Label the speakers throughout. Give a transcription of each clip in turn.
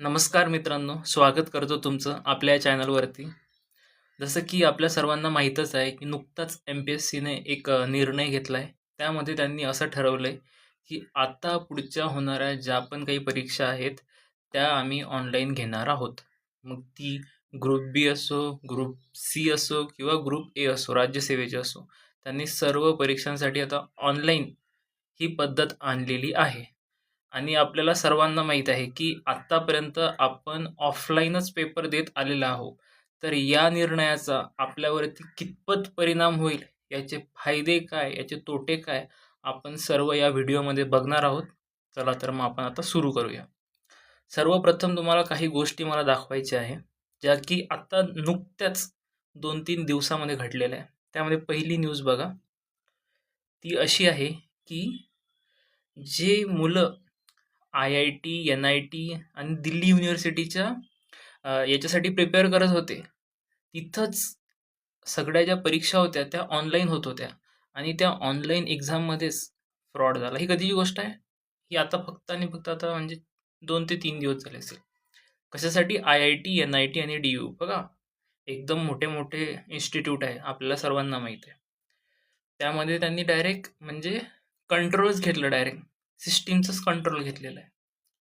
Speaker 1: नमस्कार मित्रांनो, स्वागत करतो तुमचं आपल्या या चॅनलवरती. जसं की आपल्या सर्वांना माहीतच आहे, की नुकताच एम-पी-एस-सीने एक निर्णय घेतला आहे. त्यामध्ये त्यांनी असं ठरवलंय, की आता पुढच्या होणाऱ्या ज्या पण काही परीक्षा आहेत, त्या आम्ही ऑनलाईन घेणार आहोत. मग ती ग्रुप बी असो, ग्रुप सी असो किंवा ग्रुप ए असो, राज्यसेवेची असो. त्यांनी सर्व परीक्षांसाठी आता ऑनलाईन ही पद्धत आणलेली आहे. आणि आपल्याला सर्वांना माहीत आहे, की आत्तापर्यंत आपण ऑफलाईनच पेपर देत आलेलो आहोत. तर या निर्णयाचा आपल्यावरती कितपत परिणाम होईल, याचे फायदे काय, याचे तोटे काय, आपण सर्व या व्हिडिओमध्ये बघणार आहोत. चला तर मग आपण आता सुरू करूया. सर्वप्रथम तुम्हाला काही गोष्टी मला दाखवायच्या आहे, ज्या की आत्ता नुकत्याच 2-3 दिवसामध्ये घडलेल्या आहे. त्यामध्ये पहिली न्यूज बघा. ती अशी आहे, की जे मुलं आय-आय-टी, एन-आय-टी आणि दिल्ली युनिव्हर्सिटीच्या याच्यासाठी प्रिपेअर करत होते. तिथंच सगळ्या ज्या परीक्षा होत्या त्या ऑनलाईन होत होत्या आणि त्या ऑनलाईन एक्झाममध्येच फ्रॉड झाला. ही कधीची गोष्ट आहे? ही आता फक्त आणि फक्त आता म्हणजे 2 ते 3 दिवस झाले असेल. कशासाठी? आय-आय-टी, एन-आय-टी आणि डी-यू बघा, एकदम मोठे-मोठे इन्स्टिट्यूट आहे. आपल्याला सर्वांना माहीत आहे. त्यामध्ये त्यांनी डायरेक्ट म्हणजे कंट्रोलच घेतलं डायरेक्ट. सिस्टमचंच कंट्रोल घेतलेलं आहे.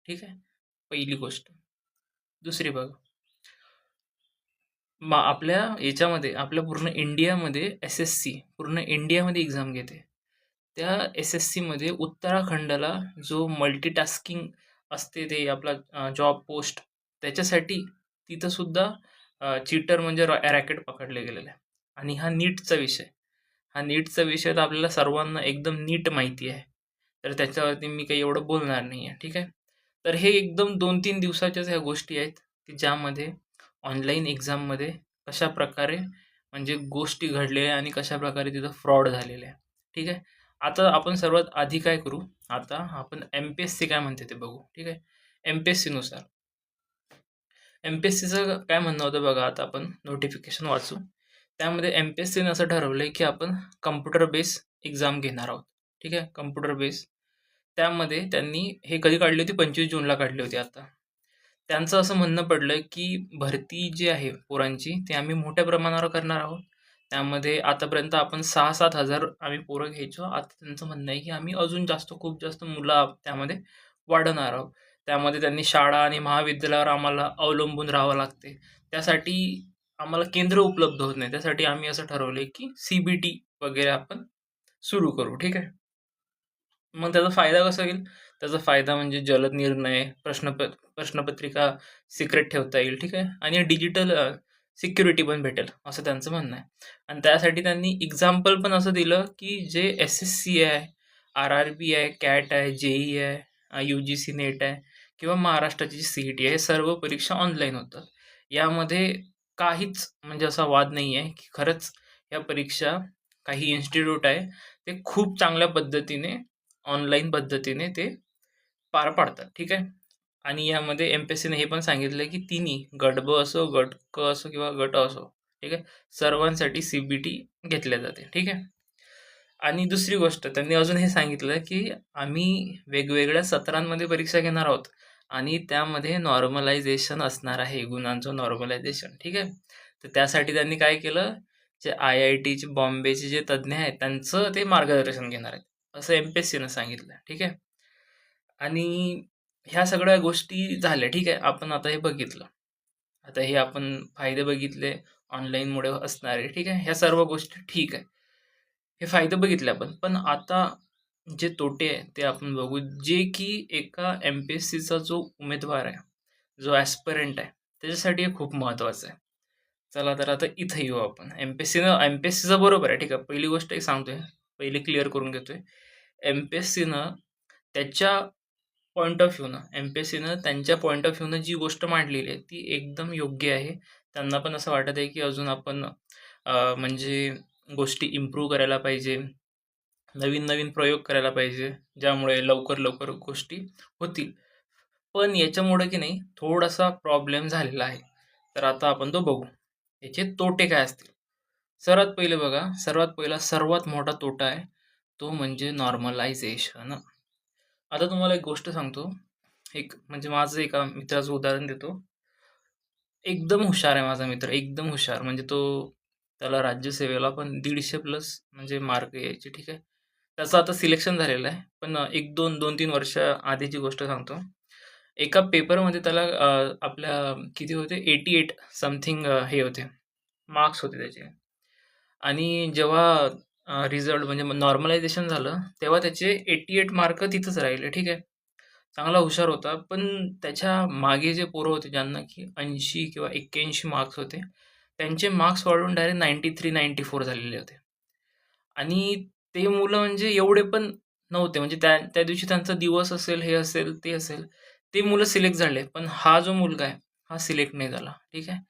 Speaker 1: ठीक आहे. पहिली गोष्ट. दुसरी बघा, आपल्या याच्यामध्ये आपल्या पूर्ण इंडियामध्ये एस-एस-सी पूर्ण इंडियामध्ये एक्झाम घेते. त्या एस-एस-सीमध्ये उत्तराखंडला जो मल्टीटास्किंग असते ते आपला जॉब पोस्ट त्याच्यासाठी तिथं सुद्धा चीटर म्हणजे रॅकेट पकडले गेलेले आहे. आणि हा नीटचा विषय तर आपल्याला सर्वांना एकदम नीट माहिती आहे. तर त्याच्यावरती मी काही एवढं बोलणार नाही आहे. ठीक आहे. तर हे एकदम 2-3 दिवसाच्याच ह्या गोष्टी आहेत, की ज्यामध्ये ऑनलाईन एक्झाममध्ये कशाप्रकारे म्हणजे गोष्टी घडलेल्या आणि कशाप्रकारे तिथं फ्रॉड झालेले आहे. ठीक आहे. आता आपण सर्वात आधी काय करू, आता आपण एम-पी-एस-सी काय म्हणते ते बघू. ठीक आहे. एम-पी-एस-सीनुसार एम-पी-एस-सीचं काय म्हणणं होतं बघा, आता आपण नोटिफिकेशन वाचू. त्यामध्ये एम-पी-एस-सीने असं ठरवलंय, की आपण कॉम्प्युटर बेस एक्झाम घेणार आहोत. ठीक आहे. Computer base. त्यामध्ये त्यांनी हे कधी काढली होती? 25 जूनला काढली होती आता. त्यांचं असं म्हणणं पडलं, की भरती जी आहे पोरांची, ती आम्ही मोठ्या प्रमाणावर करणार आहोत. त्यामध्ये आतापर्यंत आपण 6,000-7,000 आम्ही पोरं घ्यायचो. आता त्यांचं म्हणणं आहे, की आम्ही अजून जास्त, खूप जास्त मुलं त्यामध्ये वाढवणार आहोत. त्यामध्ये त्यांनी शाळा आणि महाविद्यालयावर आम्हाला अवलंबून राहावं लागते. त्यासाठी आम्हाला केंद्र उपलब्ध होत नाही. त्यासाठी आम्ही असं ठरवलंय, की सी-बी-टी वगैरे आपण सुरू करू. ठीक आहे. मग त्याचा फायदा कसा होईल? त्याचा फायदा म्हणजे जलद निर्णय, प्रश्नपत्रिका सिक्रेट ठेवता येईल, ठीक आहे. आणि डिजिटल सिक्युरिटी पण भेटेल, असं त्यांचं म्हणणं आहे. आणि त्यासाठी त्यांनी एक्झाम्पल पण असं दिलं, की जे एस-एस-सी आहे, आर-आर-बी आहे, कॅट आहे, जे-ई आहे, यू-जी-सी नेट आहे किंवा महाराष्ट्राची सी-ई-टी आहे, हे सर्व परीक्षा ऑनलाईन होतात. यामध्ये काहीच म्हणजे असा वाद नाही आहे, की खरंच या परीक्षा काही इन्स्टिट्यूट आहे, ते खूप चांगल्या पद्धतीने ऑनलाईन पद्धतीने ते पार पाडतात. ठीक आहे. आणि यामध्ये एम-पी-एस-सीने हे पण सांगितलं की तिन्ही गट ब असो, गट क असो किंवा गट अ असो, ठीक आहे. सर्वांसाठी सी-बी-टी घेतल्या जाते. ठीक आहे. आणि दुसरी गोष्ट त्यांनी अजून हे सांगितलं की आम्ही वेगवेगळ्या सत्रांमध्ये परीक्षा घेणार आहोत आणि त्यामध्ये नॉर्मलायझेशन असणार आहे, गुणांचं नॉर्मलायझेशन. ठीक आहे. तर त्यासाठी त्यांनी काय केलं, जे आय-आय-टीचे, बॉम्बेचे जे तज्ञ आहेत, त्यांचं ते मार्गदर्शन घेणार आहेत, असं एम-पी-एस-सीनं सांगितलं. ठीक आहे. आणि ह्या सगळ्या गोष्टी झाल्या. ठीक आहे. आपण आता हे बघितलं. आता हे आपण फायदे बघितले ऑनलाईनमुळे असणारे. ठीक आहे. ह्या सर्व गोष्टी ठीक आहे. हे फायदे बघितले आपण. पण आता जे तोटे आहे ते आपण बघू. जे की एका एम-पी-एस-सीचा जो उमेदवार आहे, जो ॲस्पिरंट आहे, त्याच्यासाठी हे खूप महत्त्वाचं आहे. चला तर आता इथं येऊ आपण. एम-पी-एस-सीचं बरोबर आहे. ठीक आहे. पहिली गोष्ट एक सांगतोय. पहिली क्लिअर करून घेतोय. एम-पी-एस-सीनं त्याच्या पॉइंट ऑफ व्ह्यूनं, एम-पी-एस-सीनं त्यांच्या पॉइंट ऑफ व्ह्यूनं जी गोष्ट मांडलेली आहे, ती एकदम योग्य आहे. त्यांना पण असं वाटत आहे, की अजून आपण म्हणजे गोष्टी इम्प्रूव्ह करायला पाहिजे. नवीन-नवीन प्रयोग करायला पाहिजे, ज्यामुळे लवकर-लवकर गोष्टी होतील. पण याच्यामुळे की नाही थोडासा प्रॉब्लेम झालेला आहे. तर आता आपण तो बघू. याचे तोटे काय असतील? सर्वात पहिले बघा, सर्वात पहिला सर्वात मोठा तोटा आहे, तो म्हणजे नॉर्मलायझेशन. आता तुम्हाला एक गोष्ट सांगतो. एक म्हणजे माझं एका मित्राचं उदाहरण देतो. एकदम हुशार आहे माझा मित्र, एकदम हुशार. म्हणजे त्याला राज्यसेवेला पण 150 प्लस म्हणजे मार्क यायचे, ठीक आहे. त्याचं आता सिलेक्शन झालेलं आहे. पण 1-2, 2-3 वर्ष आधीची गोष्ट सांगतो. एका पेपरमध्ये त्याला आपल्या किती होते 88 समथिंग हे होते, मार्क्स होते त्याचे. आणि जेव्हा रिझल्ट म्हणजे नॉर्मलायझेशन झालं, तेव्हा त्याचे 88 मार्क तिथंच राहिले, ठीक आहे. चांगला हुशार होता. पण त्याच्या मागे जे पोरं होते ज्यांना की 80 किंवा 81 मार्क्स होते, त्यांचे मार्क्स वाढून डायरेक्ट 93-94 झालेले होते. आणि ते मुलं म्हणजे एवढे पण नव्हते. म्हणजे त्या त्या दिवशी त्यांचा दिवस असेल, हे असेल, ते असेल. ते मुलं सिलेक्ट झाले. पण हा जो मुलगा आहे, हा सिलेक्ट नाही झाला. ठीक आहे.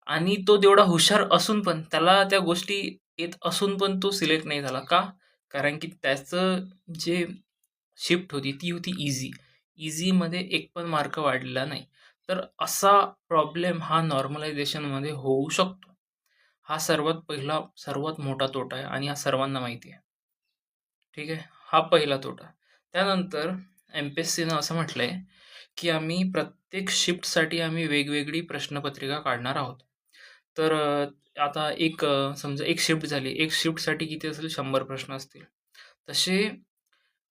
Speaker 1: आणि तो तेवढा हुशार असून पण त्याला त्या गोष्टी येत असून पण तो सिलेक्ट नाही झाला. का? कारण की त्याचं जे शिफ्ट होती ती होती ईझी. ईझीमध्ये एक पण मार्क वाढलेला नाही. तर असा प्रॉब्लेम हा नॉर्मलायझेशनमध्ये होऊ शकतो. हा सर्वात पहिला, सर्वात मोठा तोटा आहे आणि हा सर्वांना माहिती आहे. ठीक आहे. हा पहिला तोटा. त्यानंतर एम-पी-एस-सीनं असं म्हटलंय, की आम्ही प्रत्येक शिफ्टसाठी आम्ही वेगवेगळी प्रश्नपत्रिका काढणार आहोत. तर आता समजा एक शिफ्ट झाली. एक शिफ्टसाठी किती असेल 100 प्रश्न असतील. तसे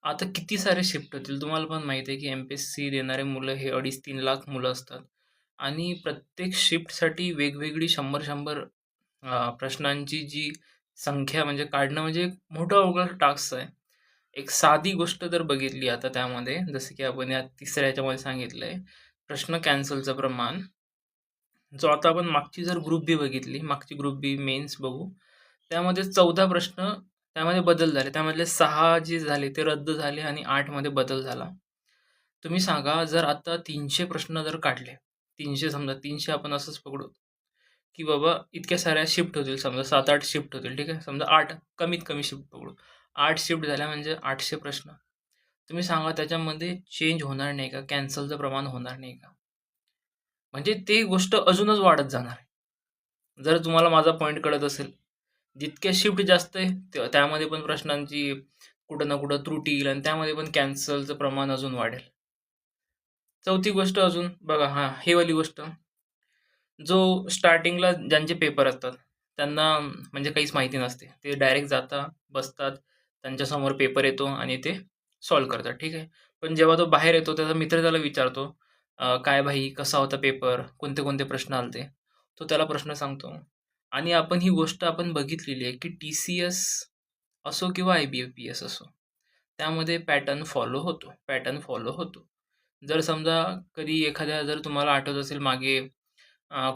Speaker 1: आता किती सारे शिफ्ट होतील. तुम्हाला पण माहिती आहे, की एम-पी-एस-सी देणारे मुलं हे 2.5-3 लाख मुलं असतात आणि प्रत्येक शिफ्टसाठी वेगवेगळी 100-100 प्रश्नांची जी संख्या म्हणजे काढणं म्हणजे एक मोठं अवघड टास्क आहे. एक साधी गोष्ट जर बघितली आता त्यामध्ये, जसं की आपण या तिसऱ्या ह्याच्यामध्ये सांगितलंय, प्रश्न कॅन्सलचं प्रमाण. जो आता आपण मागची जर ग्रुप बी बघितली, मागची ग्रुप बी मेन्स बघू, त्यामध्ये 14 प्रश्न त्यामध्ये बदल झाले. त्यामधले 6 जे झाले ते रद्द झाले आणि 8 मध्ये बदल झाला. तुम्ही सांगा जर आता 300 प्रश्न जर काढले, 300 समजा 300 आपण असंच पकडू, की बाबा इतक्या साऱ्या शिफ्ट होतील समजा 7-8 शिफ्ट होतील, ठीक आहे. समजा 8 कमीत कमी शिफ्ट पकडू. 8 शिफ्ट झाल्या म्हणजे 800 प्रश्न. तुम्ही सांगा त्याच्यामध्ये चेंज होणार नाही का? कॅन्सलचं प्रमाण होणार नाही का? म्हणजे ती गोष्ट अजूनच वाढत जाणार आहे. जर तुम्हाला माझा पॉइंट कळत असेल, जितक्या शिफ्ट जास्त आहे, त्यामध्ये पण प्रश्नांची कुठं ना कुठं त्रुटी येईल आणि त्यामध्ये पण कॅन्सलचं प्रमाण अजून वाढेल. चौथी गोष्ट अजून बघा हां, ही वाली गोष्ट, जो स्टार्टिंगला ज्यांचे पेपर असतात, त्यांना म्हणजे काहीच माहिती नसते. ते डायरेक्ट जातात, बसतात, त्यांच्यासमोर पेपर येतो आणि ते सॉल्व्ह करतात, ठीक आहे. पण जेव्हा तो बाहेर येतो, त्याचा मित्र त्याला विचारतो, "काय भाई कसा होता पेपर? कोणते-कोणते प्रश्न आले तो त्याला प्रश्न सांगतो. आणि आपण ही गोष्ट आपण बघितलेली आहे, की टी-सी-एस असो किंवा आय-बी-पी-एस असो, त्यामध्ये पॅटर्न फॉलो होतो, पॅटर्न फॉलो होतो. जर समजा कधी एखाद्या जर तुम्हाला आठवत असेल मागे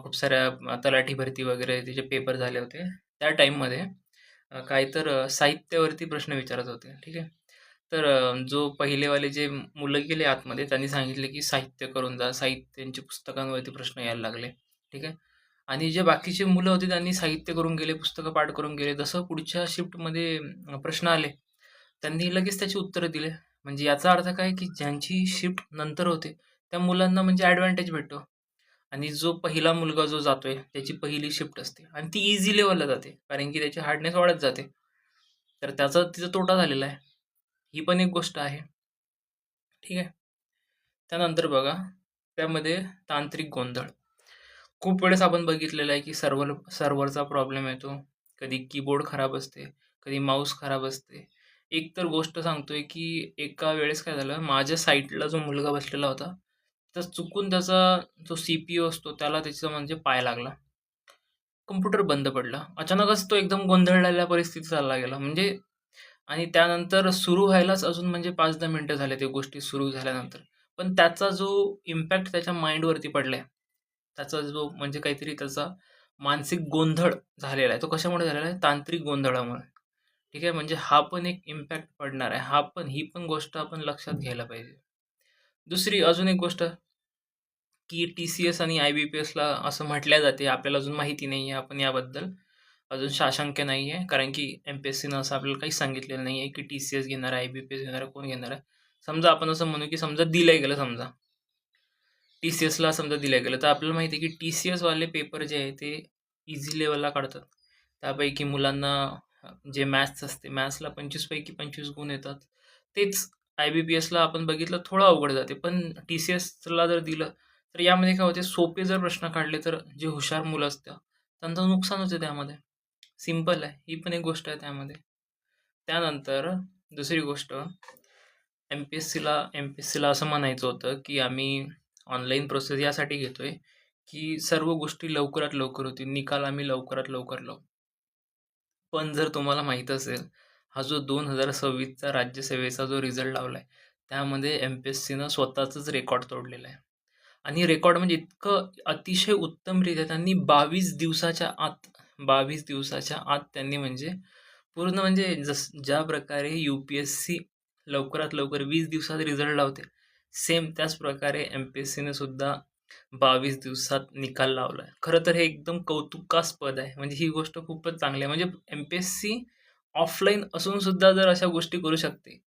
Speaker 1: खूप साऱ्या तलाठी भरती वगैरे त्याचे पेपर झाले होते. त्या टाईममध्ये काय तर साहित्यावरती प्रश्न विचारत होते, ठीक आहे. तर जो पहिलेवाले जे मुलं गेले आतमध्ये त्यांनी सांगितले, की साहित्य करून जा. साहित्यांच्या पुस्तकांवरती प्रश्न यायला लागले, ठीक आहे. आणि जे बाकीचे मुलं होते त्यांनी साहित्य करून गेले, पुस्तकं पाठ करून गेले. जसं पुढच्या शिफ्टमध्ये प्रश्न आले, त्यांनी लगेच त्याची उत्तरं दिले. म्हणजे याचा अर्थ काय, की ज्यांची शिफ्ट नंतर होते, त्या मुलांना म्हणजे ॲडव्हांटेज भेटतो. आणि जो पहिला मुलगा जो जातोय, त्याची पहिली शिफ्ट असते आणि ती ईझी लेव्हलला जाते. कारण की त्याची हार्डनेस वाढत जाते. तर त्याचा तिचा तोटा झालेला आहे. ही पण एक गोष्ट आहे. ठीक आहे. त्यानंतर बघा, त्यामध्ये तांत्रिक गोंधळ. खूप वेळेस आपण बघितलेलं आहे, की सर्व्हरचा प्रॉब्लेम येतो. कधी कीबोर्ड खराब असते, कधी माऊस खराब असते. एक तर गोष्ट सांगतोय, की एका वेळेस काय झालं, माझ्या साईडला जो मुलगा बसलेला होता, तर चुकून त्याचा जो सी-पी-यू असतो, त्याला त्याचा म्हणजे पाय लागला. कॉम्प्युटर बंद पडला. अचानकच तो एकदम गोंधळलेल्या परिस्थितीत चालला गेला. म्हणजे आणि त्यानंतर सुरू व्हायलाच अजून म्हणजे 5-10 मिनिटं झाले त्या गोष्टी सुरू झाल्यानंतर. पण त्याचा जो इम्पॅक्ट त्याच्या माइंडवरती पडलाय, त्याचा जो म्हणजे काहीतरी त्याचा मानसिक गोंधळ झालेला आहे. तो कशामुळे झालेला आहे? तांत्रिक गोंधळामुळे. ठीक आहे. म्हणजे हा पण एक इम्पॅक्ट पडणार आहे. ही पण गोष्ट आपण लक्षात घ्यायला पाहिजे. दुसरी अजून एक गोष्ट, की टी-सी-एस आणि आय-बी-पी-एसला असं म्हटल्या जाते. आपल्याला अजून माहिती नाही आहे आपण याबद्दल. अजून साशंक्य नाही आहे. कारण की एम-पी-एस-सीनं असं आपल्याला काहीच सांगितलेलं नाही आहे, की टी-सी-एस घेणार आहे, आय-बी-पी-एस घेणार आहे, कोण घेणार आहे. समजा आपण असं म्हणू, की समजा दिलं गेलं समजा. टी-सी-एसला समजा दिलं गेलं, तर आपल्याला माहिती आहे, की टी-सी-एसवाले पेपर जे आहे ते ईझी लेव्हलला काढतात. त्यापैकी मुलांना जे मॅथ्स असते, मॅथ्सला 25 पैकी 25 गुण येतात. तेच IBPSला आपण बघितलं थोडं अवघड जाते. पण TCSला जर दिलं, तर यामध्ये काय होते सोपे जर प्रश्न काढले तर जे हुशार मुलं असतात, त्यांचं नुकसान होते त्यामध्ये. सिंपल आहे. ही पण एक गोष्ट आहे त्यामध्ये. त्यानंतर दुसरी गोष्ट एम-पी-एस-सीला असं म्हणायचं होतं, की आम्ही ऑनलाईन प्रोसेस यासाठी घेतोय, की सर्व गोष्टी लवकरात लवकर होतील. निकाल आम्ही लवकरात लवकर लावू. पण जर तुम्हाला माहीत असेल, हा जो 2026चा राज्यसेवेचा जो रिझल्ट लावलाय, त्यामध्ये एम-पी-एस-सीनं स्वतःचंच रेकॉर्ड तोडलेलं आहे. आणि रेकॉर्ड म्हणजे इतकं अतिशय उत्तमरित्या त्यांनी 22 दिवसाच्या आत त्यांनी म्हणजे पूर्ण म्हणजे ज्या प्रकारे यू-पी-एस-सी लवकरात लवकर 20 दिवसात रिझल्ट लावते, सेम त्याच प्रकारे एम-पी-एस-सीने सुद्धा 22 दिवसात निकाल लावलाय. खरं तर हे एकदम कौतुकास्पद आहे. म्हणजे ही गोष्ट खूपच चांगली आहे. म्हणजे एम-पी-एस-सी ऑफलाईन असून सुद्धा जर अशा गोष्टी करू शकते,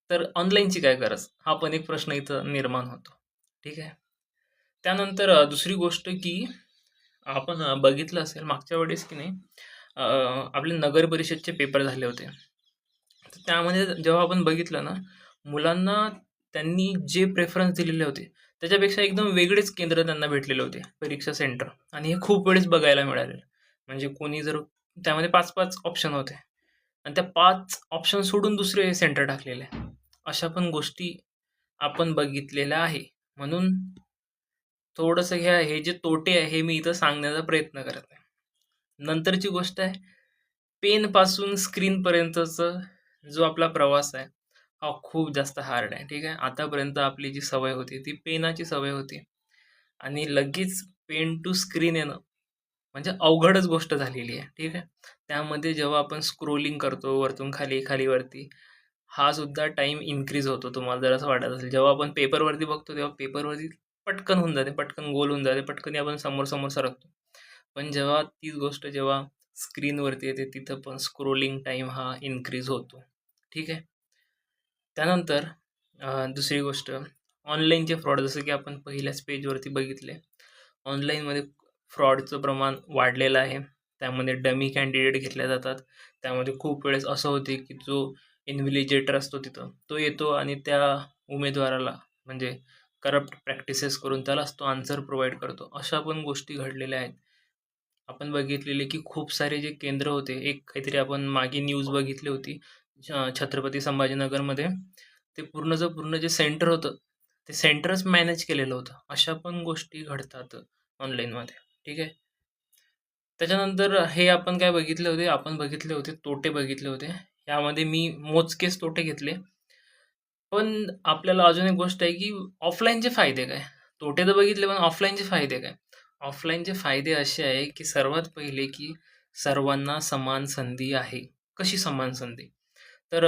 Speaker 1: तर ऑनलाईनची काय गरज? हा पण एक प्रश्न इथं निर्माण होतो. ठीक आहे. त्यानंतर दुसरी गोष्ट की आपण बघितलं असेल मागच्या वेळेस की नाही अ, आपले नगर परिषदचे पेपर झाले होते. तर त्यामध्ये जेव्हा आपण बघितलं ना, मुलांना त्यांनी जे प्रेफरन्स दिलेले होते, त्याच्यापेक्षा एकदम वेगळेच केंद्र त्यांना भेटलेले होते, परीक्षा सेंटर आणि हे खूप वेळेस बघायला मिळालेलं. म्हणजे कोणी जर त्यामध्ये 5-5 ऑप्शन होते आणि त्या 5 ऑप्शन सोडून दुसरे सेंटर टाकलेले. अशा पण गोष्टी आपण बघितलेल्या आहे. म्हणून थोडंसं हे जे तोटे आहे, हे मी इथं सांगण्याचा प्रयत्न करत आहे. नंतरची गोष्ट आहे, पेनपासून स्क्रीनपर्यंतचा जो आपला प्रवास आहे, हा खूप जास्त हार्ड आहे. ठीक आहे. आतापर्यंत आपली जी सवय होती, ती पेनाची सवय होती आणि लगेच पेन टू स्क्रीन येणं म्हणजे अवघडच गोष्ट झालेली आहे. ठीक आहे. त्यामध्ये जेव्हा आपण स्क्रोलिंग करतो वरतून खाली, खाली वरती, हा सुद्धा टाईम इन्क्रीज होतो. तुम्हाला जर असं वाटत असेल. जेव्हा आपण पेपरवरती बघतो, तेव्हा पेपरवरती पटकन होऊन जाते, पटकन गोल होऊन जाते, पटकन आपण समोर-समोर सरकतो. पण जेव्हा तीच गोष्ट जेव्हा स्क्रीनवरती येते, तिथं पण स्क्रोलिंग टाईम हा इन्क्रीज होतो. ठीक आहे. त्यानंतर दुसरी गोष्ट ऑनलाईनचे फ्रॉड जसं की आपण पहिल्याच पेजवरती बघितले. ऑनलाईनमध्ये फ्रॉडचं प्रमाण वाढलेलं आहे. त्यामध्ये डमी कॅन्डिडेट घेतल्या जातात. त्यामध्ये खूप वेळेस असं होते की जो इन्व्हिजिलेटर असतो तिथं, तो येतो आणि त्या उमेदवाराला म्हणजे करप्ट प्रॅक्टिसेस करून त्यालाच तो आन्सर प्रोव्हाईड करतो. अशा पण गोष्टी घडलेल्या आहेत. आपण बघितलेले की खूप सारे जे केंद्र होते, एक काहीतरी आपण मागे न्यूज बघितली होती. छत्रपती संभाजीनगरमध्ये ते पूर्णचं पूर्ण जे सेंटर होतं, ते सेंटरच मॅनेज केलेलं होतं. अशा पण गोष्टी घडतात ऑनलाईनमध्ये. ठीक आहे. त्याच्यानंतर हे आपण काय बघितले होते, आपण बघितले होते तोटे बघितले होते. यामध्ये मी मोजकेच तोटे घेतले. पण आपल्याला अजून एक गोष्ट आहे, की ऑफलाईनचे फायदे काय? तोटे तर बघितले, पण ऑफलाईनचे फायदे काय? ऑफलाईनचे फायदे असे आहे, की सर्वात पहिले, की सर्वांना समान संधी आहे. कशी समान संधी? तर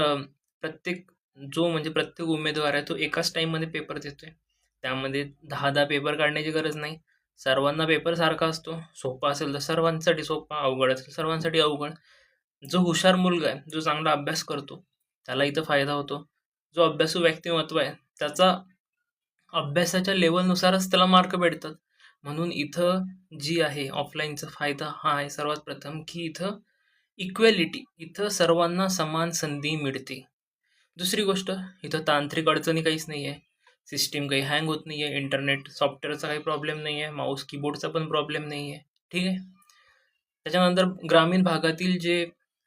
Speaker 1: प्रत्येक म्हणजे प्रत्येक उमेदवार आहे, तो एकाच टाईममध्ये पेपर देतोय. त्यामध्ये 10-10 पेपर काढण्याची गरज नाही. सर्वांना पेपर सारखा असतो. सोपा असेल तर सर्वांसाठी सोपा, अवघड असेल सर्वांसाठी अवघड. जो हुशार मुलगा आहे, जो चांगला अभ्यास करतो, त्याला इथं फायदा होतो. जो अभ्यासू व्यक्तिमत्व आहे, त्याचा अभ्यासाच्या लेव्हलनुसारच त्याला मार्क भेटतात. म्हणून इथं जी आहे ऑफलाईनचा फायदा हा आहे सर्वात प्रथम, की इथं इक्वॅलिटी, इथं सर्वांना समान संधी मिळते. दुसरी गोष्ट, इथं तांत्रिक अडचणी काहीच नाही आहे. सिस्टम काही हँग होत नाही आहे. इंटरनेट सॉफ्टवेअरचा काही प्रॉब्लेम नाही आहे. माऊस कीबोर्डचा पण प्रॉब्लेम नाही आहे. ठीक आहे. त्याच्यानंतर ग्रामीण भागातील जे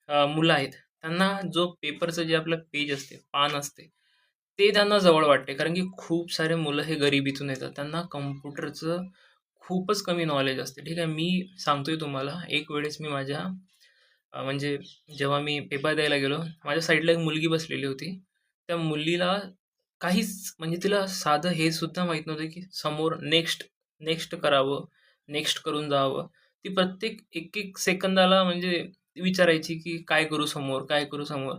Speaker 1: मुलं आहेत, त्यांना जो पेपरचं जे आपलं पेज असते, पान असते, ते त्यांना जवळ वाटते. कारण की खूप सारे मुलं हे गरिबीतून येतात. त्यांना कॉम्प्युटरचं खूपच कमी नॉलेज असते. ठीक आहे. मी सांगतोय तुम्हाला, एक वेळेस मी माझ्या म्हणजे जेव्हा मी पेपर द्यायला गेलो, माझ्या साईडला एक मुलगी बसलेली होती. त्या मुलीला काहीच म्हणजे तिला साधं हे सुद्धा माहीत नव्हतं, की समोर नेक्स्ट, नेक्स्ट करावं, नेक्स्ट करून जावं. ती प्रत्येक 1-1 सेकंदाला म्हणजे विचारायची, की काय करू समोर, काय करू समोर?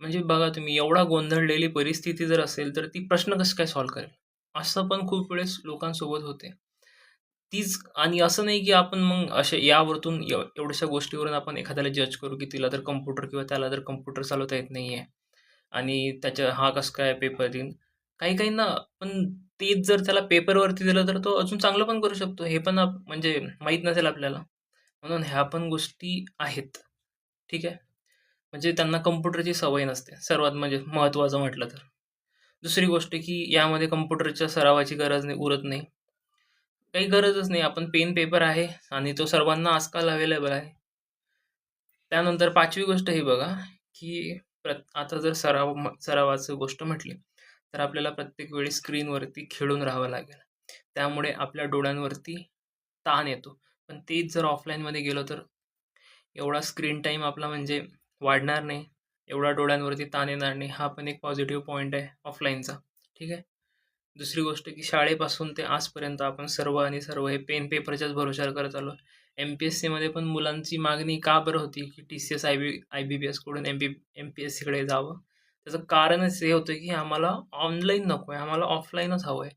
Speaker 1: म्हणजे बघा तुम्ही एवढा गोंधळलेली परिस्थिती जर असेल, तर ती प्रश्न कसं काय सॉल्व्ह करेल? असं पण खूप वेळेस लोकांसोबत होते. तीच आणि असं नाही, की आपण मग अशा यावरतून एवढ्याशा गोष्टीवरून आपण एखाद्याला जज करू, की तिला तर कॉम्प्युटर किंवा त्याला तर कॉम्प्युटर चालवता येत नाहीये आणि हा कसं काय पेपर देईन? काही-काहींना पण तेच जर त्याला पेपरवरती दिलं, तर तो अजून चांगलं पण करू शकतो. हे पण म्हणजे माहीत नसेल आपल्याला. म्हणून ह्या पण गोष्टी आहेत. ठीक आहे. म्हणजे त्यांना कॉम्प्युटरची सवय नसते, सर्वात म्हणजे महत्त्वाचं म्हटलं तर. दुसरी गोष्ट की यामध्ये कॉम्प्युटरच्या सरावाची गरज नाही उरत नाही. काही गरजच नाही. आपण पेन, पेपर आहे आणि तो सर्वांना आजकाल अवेलेबल आहे. त्यानंतर 5वी गोष्ट ही बघा, की आता जर सरावाची गोष्ट म्हटली, तर आपल्याला प्रत्येक वेळी स्क्रीनवरती खेळून राहावं लागेल. त्यामुळे आपल्या डोळ्यांवरती ताण येतो. पण तेच जर ऑफलाईनमध्ये गेलो तर एवढा स्क्रीन टाईम आपला म्हणजे वाढणार नाही. एवढा डोळ्यांवरती ताण येणार नाही. हा पण एक पॉझिटिव्ह पॉइंट आहे ऑफलाईनचा. ठीक आहे. दुसरी गोष्ट की शाळेपासून ते आजपर्यंत आपण सर्व आणि सर्व हे पेन पेपरच्याच भरोश्यावर करत आलो. एम-पी-एस-सीमध्ये पण मुलांची मागणी का बरं होती, की टी-सी-एस, आय-बी-पी-एसकडून एम-पी-एस-सीकडे जावं. त्याचं कारणच हे होतं, की आम्हाला ऑनलाईन नको आहे, आम्हाला ऑफलाईनच हवं आहे.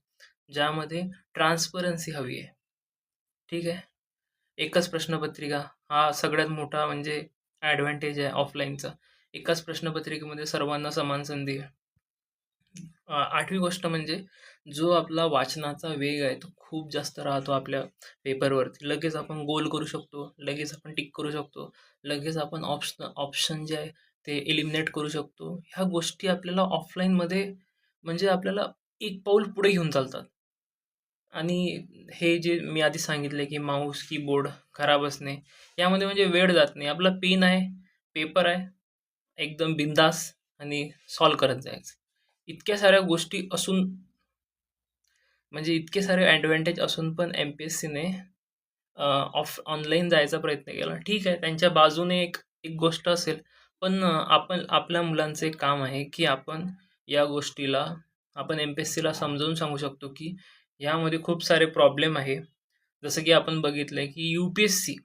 Speaker 1: ज्यामध्ये ट्रान्सपरन्सी हवी आहे. ठीक आहे. एकच प्रश्नपत्रिका हा सगळ्यात मोठा म्हणजे ॲडव्हांटेज आहे ऑफलाईनचा. एकाच प्रश्नपत्रिकेमध्ये सर्वांना समान संधी आहे. 8वी गोष्ट म्हणजे जो आपला वाचनाचा वेग आहे तो खूप जास्त राहतो आपल्या पेपरवरती. लगेच आपण गोल करू शकतो, लगेच आपण टिक करू शकतो, लगेच आपण ऑप्शन जे आहे ते एलिमिनेट करू शकतो. ह्या गोष्टी आपल्याला ऑफलाईनमध्ये म्हणजे आपल्याला एक पाऊल पुढे घेऊन चालतात. आणि हे जे मी आधी सांगितलं की माऊस, कीबोर्ड खराब असणे, यामध्ये म्हणजे वेळ जात नाही. आपला पेन आहे, पेपर आहे, एकदम बिंदास आणि सॉल्व्ह करत जायचं. इतक्या साऱ्या गोष्टी असून म्हणजे इतके सारे ॲडव्हांटेज असून पण एम-पी-एस-सीने ऑनलाईन जायचा प्रयत्न केला. ठीक आहे, त्यांच्या बाजूने एक एक गोष्ट असेल, पण आपण आपल्या मुलांचं एक काम आहे, की आपण या गोष्टीला आपण एम-पी-एस-सीला समजावून सांगू शकतो, की यामध्ये खूप सारे प्रॉब्लेम आहे. जसं की आपण बघितलंय, की यू-पी-एस-सी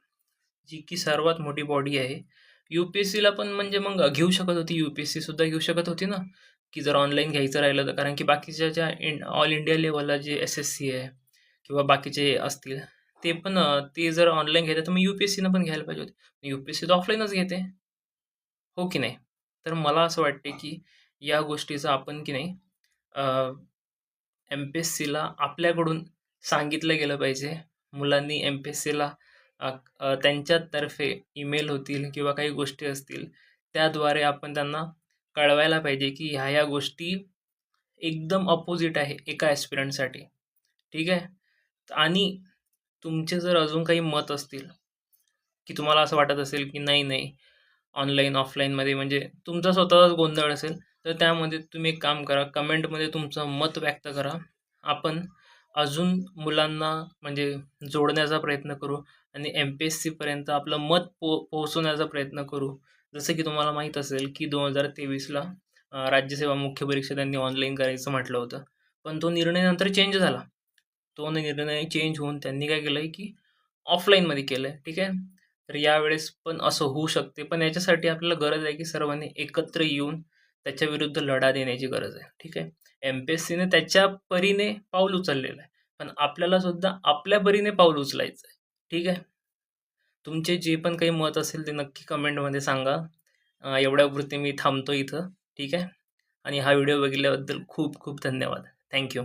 Speaker 1: जी की सर्वात मोठी बॉडी आहे. यू-पी-एस-सीला पण म्हणजे मग घेऊ शकत होती, यू-पी-एस-सी सुद्धा घेऊ शकत होती ना, की जर ऑनलाईन घ्यायचं राहिलं तर. कारण की बाकीच्या ज्या ऑल इंडिया लेव्हलला जे एस-एस-सी आहे किंवा बाकीचे असतील, ते पण ते जर ऑनलाईन घेतात तर मग यू-पी-एस-सीनं पण घ्यायला पाहिजे होते. यू-पी-एस-सी तर ऑफलाईनच घेते, हो की नाही? तर मला असं वाटते, की या गोष्टीचा आपण की नाही एम-पी-एस-सीला आपल्याकडून सांगितलं गेलं पाहिजे. मुलांनी एम-पी-एस-सीला त्यांच्यातर्फे ईमेल होतील किंवा काही गोष्टी असतील, त्याद्वारे आपण त्यांना कळवायला पाहिजे, की ह्या-ह्या गोष्टी एकदम अपोझिट आहे एका ॲस्पिरंटसाठी. ठीक आहे? आणि तुमचे जर अजून काही मत असतील, की तुम्हाला असं वाटत असेल, की नाही, ऑनलाईन, ऑफलाईनमध्ये म्हणजे तुमचा स्वतःचाच गोंधळ असेल, तर त्यामध्ये तुम्ही एक काम करा, कमेंटमध्ये तुमचं मत व्यक्त करा. आपण अजून मुलांना म्हणजे जोडण्याचा प्रयत्न करू आणि एम-पी-एस-सीपर्यंत आपलं मत पोहोचवण्याचा प्रयत्न करू. जसं की तुम्हाला माहीत असेल, की 2023ला राज्यसेवा मुख्य परीक्षा त्यांनी ऑनलाईन करायचं म्हटलं होतं. पण तो निर्णय नंतर चेंज झाला. तो निर्णय चेंज होऊन त्यांनी काय केलंय, की ऑफलाईनमध्ये केलंय. ठीक आहे. तर यावेळेस पण असं होऊ शकते. पण याच्यासाठी आपल्याला गरज आहे, की सर्वांनी एकत्र येऊन त्याच्याविरुद्ध लढा देण्याची गरज आहे. ठीक आहे. एम-पी-एस-सीने त्याच्या परीने पाऊल उचललेलं आहे. पण आपल्याला सुद्धा आपल्या परीने पाऊल उचलायचं आहे. ठीक आहे. तुमचे जे पण काही मत असेल ते नक्की कमेंटमध्ये सांगा. एवढ्यापुरते मी थांबतो इथं. ठीक आहे. आणि हा व्हिडिओ बघितल्याबद्दल खूप खूप धन्यवाद. Thank you.